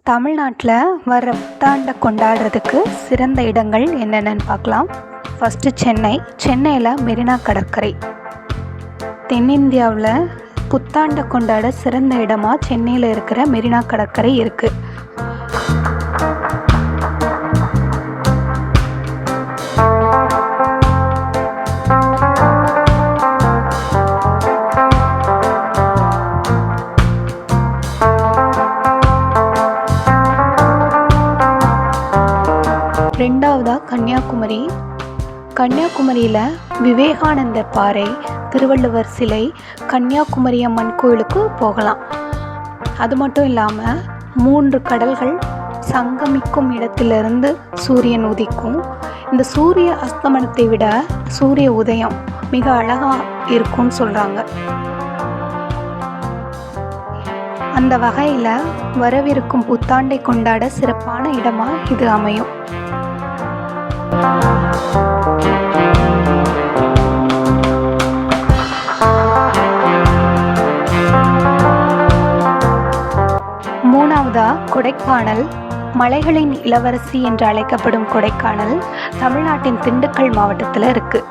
தமிழ்நாட்டில் வர்ற புத்தாண்டை கொண்டாடுறதுக்கு சிறந்த இடங்கள் என்னென்னு பார்க்கலாம். ஃபஸ்ட்டு சென்னையில் மெரினா கடற்கரை. தென்னிந்தியாவில் புத்தாண்டை கொண்டாட சிறந்த இடமாக சென்னையில் இருக்கிற மெரினா கடற்கரை இருக்குது. ரெண்டாவதாக கன்னியாகுமரியில் விவேகானந்தர் பாறை, திருவள்ளுவர் சிலை, கன்னியாகுமரி அம்மன் கோயிலுக்கு போகலாம். அது மட்டும் இல்லாமல் 3 கடல்கள் சங்கமிக்கும் இடத்திலிருந்து சூரியன் உதிக்கும். இந்த சூரிய அஸ்தமனத்தை விட சூரிய உதயம் மிக அழகாக இருக்கும்னு சொல்கிறாங்க. அந்த வகையில் வரவிருக்கும் புத்தாண்டை கொண்டாட சிறப்பான இடமாக இது அமையும். மூணாவதா கொடைக்கானல். மலைகளின் இளவரசி என்று அழைக்கப்படும் கொடைக்கானல் தமிழ்நாட்டின் திண்டுக்கல் மாவட்டத்தில் இருக்குது.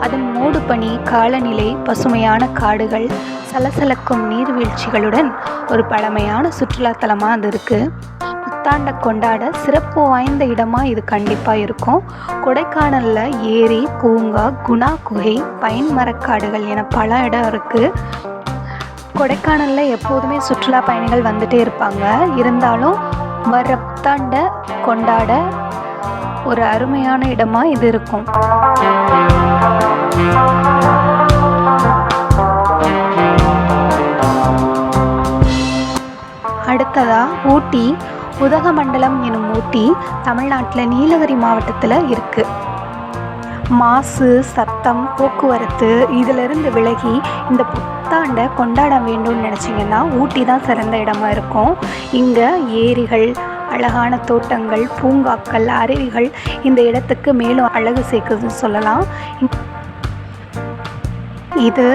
அதன் மூடுபனி, காலநிலை, பசுமையான காடுகள், சலசலக்கும் நீர்வீழ்ச்சிகளுடன் ஒரு பழமையான சுற்றுலாத்தலமாக அது இருக்குது. புத்தாண்டை கொண்டாட சிறப்பு வாய்ந்த இடமாக இது கண்டிப்பாக இருக்கும். கொடைக்கானலில் ஏரி, பூங்கா, குணா குகை, பைன் மரக்காடுகள் என பல இடம் இருக்குது. கொடைக்கானலில் எப்போதுமே சுற்றுலா பயணிகள் வந்துட்டே இருப்பாங்க. இருந்தாலும் வர்ற புத்தாண்டை கொண்டாட ஒரு அருமையான இடமாக இது இருக்கும். அடுத்ததா ஊட்டி. உதகமண்டலம் எனும் ஊட்டி தமிழ்நாட்டில் நீலகிரி மாவட்டத்தில் இருக்குது. மாசு, சத்தம், போக்குவரத்து இதிலிருந்து விலகி இந்த புத்தாண்டை கொண்டாட வேண்டும்னு நினச்சிங்கன்னா ஊட்டி தான் சிறந்த இடமா இருக்கும். இங்கே ஏரிகள், அழகான தோட்டங்கள், பூங்காக்கள், அருவிகள் இந்த இடத்துக்கு மேலும் அழகு சேர்க்குதுன்னு சொல்லலாம். இது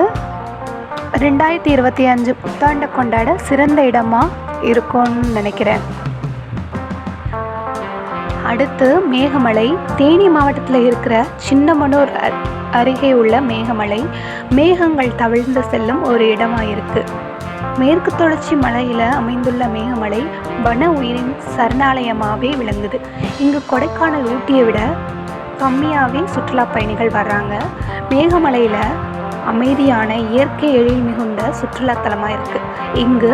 2025 புத்தாண்டை கொண்டாட சிறந்த இடமாக இருக்கும்னு நினைக்கிறேன். அடுத்து மேகமலை. தேனி மாவட்டத்தில் இருக்கிற சின்னமனூர் அருகே உள்ள மேகமலை மேகங்கள் தவிழ்ந்து செல்லும் ஒரு இடமாக இருக்குது. மேற்கு தொடர்ச்சி மலையில் அமைந்துள்ள மேகமலை வன உயிரின் சரணாலயமாகவே விளங்குது. இங்கு கொடைக்கானல் ஊட்டியை விட கம்மியாகவே சுற்றுலா பயணிகள் வர்றாங்க. மேகமலையில் அமைதியான இயற்கை எழில் மிகுந்த சுற்றுலாத்தலமாக இருக்குது. இங்கு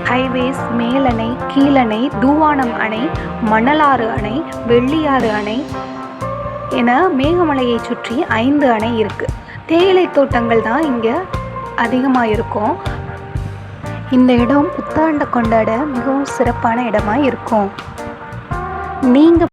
ஹைவேஸ், மேலணை, கீழணை, தூவானம் அணை, மணலாறு அணை, வெள்ளியாறு அணை என மேகமலையை சுற்றி 5 அணை இருக்குது. தேயிலை தோட்டங்கள் தான் இங்கே அதிகமாக இருக்கும். இந்த இடம் புத்தாண்டை கொண்டாட மிகவும் சிறப்பான இடமாக இருக்கும். நீங்கள்